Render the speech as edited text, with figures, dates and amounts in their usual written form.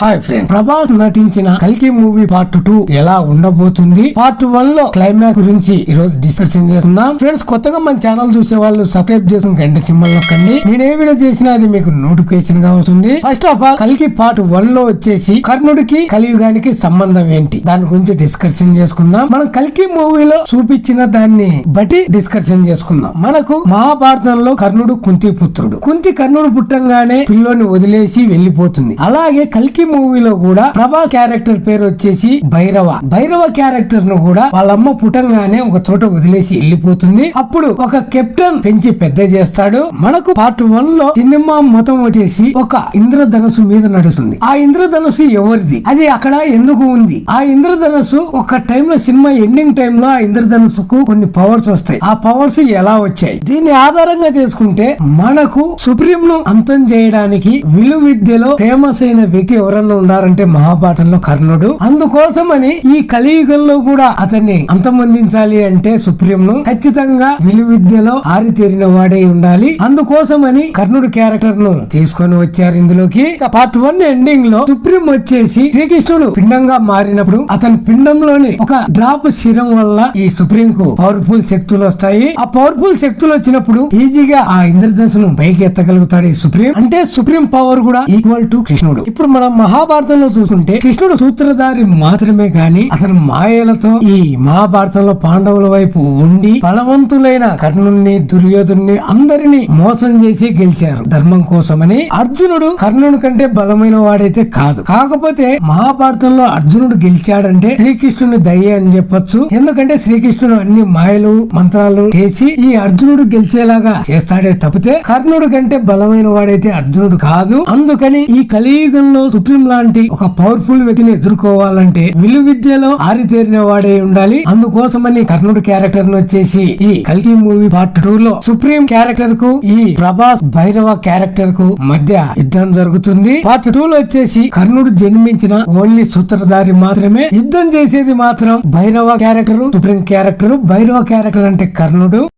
Hi friends, Prabhas నటించిన కల్కి movie part 2 ఎలా ఉండబోతుంది? పార్ట్ 1 లో క్లైమాక్స్ గురించి ఈ రోజు డిస్కషన్ చేస్తున్నాం. ఫ్రెండ్స్, కొత్తగా మన ఛానల్ చూసే వాళ్ళు సబ్స్క్రైబ్ చేసుకుని గంట సింబల్ నొక్కండి. నేను ఏ వీడియో చేసినా అది మీకు నోటిఫికేషన్ గా వస్తుంది. ఫస్ట్ ఆఫ్ ఆల్, కల్కి పార్ట్ 1 లో వచ్చేసి కర్ణుడికి కలియుగానికి సంబంధం ఏంటి, దాని గురించి డిస్కషన్ చేసుకుందాం. మనం కల్కి మూవీలో చూపించిన దాన్ని బట్టి డిస్కషన్ చేసుకుందాం. మనకు మహాభారతంలో కర్ణుడు కుంతి పుత్రుడు. కుంతి కర్ణుడు పుట్టంగానే పిల్లోని వదిలేసి వెళ్లిపోతుంది. అలాగే కల్కి మూవీలో కూడా ప్రభాస్ క్యారెక్టర్ పేరు వచ్చేసి భైరవ క్యారెక్టర్ ను కూడా వాళ్ళమ్మ పుట్టంగానే ఒక చోట వదిలేసి వెళ్లిపోతుంది. అప్పుడు ఒక కెప్టెన్ పెంచి పెద్ద చేస్తాడు. మనకు పార్ట్ 1 లో సినిమా మొత్తం వచ్చేసి ఒక ఇంద్రధనుసు మీద నడుస్తుంది. ఆ ఇంద్రధనుసు ఎవరిది, అది అక్కడ ఎందుకు ఉంది, ఆ ఇంద్రధనుసు ఒక టైంలో సినిమా ఎండింగ్ టైమ్ లో ఆ ఇంద్రధనుసుకు కొన్ని పవర్స్ వస్తాయి. ఆ పవర్స్ ఎలా వచ్చాయి, దీన్ని ఆధారంగా చేసుకుంటే మనకు సుప్రీం ను అంతం చేయడానికి విలువిద్యలో ఫేమస్ అయిన వ్యక్తి ఎవరన్నా ఉన్నారంటే మహాభారతంలో కర్ణుడు. అందుకోసమని ఈ కలియుగంలో కూడా అతన్ని అంతమొందించాలి అంటే సుప్రీం ను ఖచ్చితంగా విలువిద్యలో ఆరితేరిన వాడే ఉండాలి. అందుకోసమని కర్ణుడు క్యారెక్టర్ ను తీసుకొని వచ్చారు ఇందులోకి. పార్ట్ 1 ఎండింగ్ లో సుప్రీం వచ్చేసి శ్రీకృష్ణుడు పిండంగా మారినప్పుడు అతని పిండంలోని ఒక డ్రాప్ శిరం వల్ల ఈ సుప్రీం కు పవర్ఫుల్ శక్తులు వస్తాయి. ఆ పవర్ఫుల్ శక్తులు వచ్చినప్పుడు ఈజీగా ఆ ఇంద్రధనుసును పైకి ఎత్తగలుగుతాడు ఈ సుప్రీం. అంటే సుప్రీం పవర్ కూడా ఈక్వల్ టు కృష్ణుడు. ఇప్పుడు మనం మహాభారతంలో చూసుకుంటే కృష్ణుడు సూత్రధారి మాత్రమే గాని అతను మాయలతో ఈ మహాభారతంలో పాండవుల వైపు ఉండి బలవంతులైన కర్ణుని దుర్యోధుని అందరినీ మోసం చేసి గెలిచారు ధర్మం కోసమని. అర్జునుడు కర్ణుని కంటే బలమైన వాడైతే కాదు. కాకపోతే మహాభారతంలో అర్జునుడు గెలిచాడంటే శ్రీకృష్ణుని దయ అని చెప్పొచ్చు. ఎందుకంటే శ్రీకృష్ణుడు అన్ని మాయలు మంత్రాలు చేసి ఈ అర్జునుడు గెలిచేలాగా చేస్తాడే తప్పితే కర్ణుడు కంటే బలమైన వాడైతే అర్జునుడు కాదు. అందుకని ఈ కలియుగంలో సుప్రీం లాంటి ఒక పవర్ఫుల్ వ్యక్తిని ఎదుర్కోవాలంటే విలువిద్యలో ఆరితేరిన వాడే ఉండాలి. అందుకోసమని కర్ణుడు క్యారెక్టర్ ను వచ్చేసి ఈ కల్కి మూవీ పార్ట్ 2 లో సుప్రీం క్యారెక్టర్ కు ఈ ప్రభాస్ భైరవ క్యారెక్టర్ కు మధ్య యుద్ధం జరుగుతుంది. పార్ట్ 2 లో వచ్చేసి కర్ణుడు జన్మించిన ఓన్లీ సూత్రధారి మాత్రమే, యుద్ధం చేసేది మాత్రం Bhairava character supreme character. Bhairava character అంటే కర్ణుడు.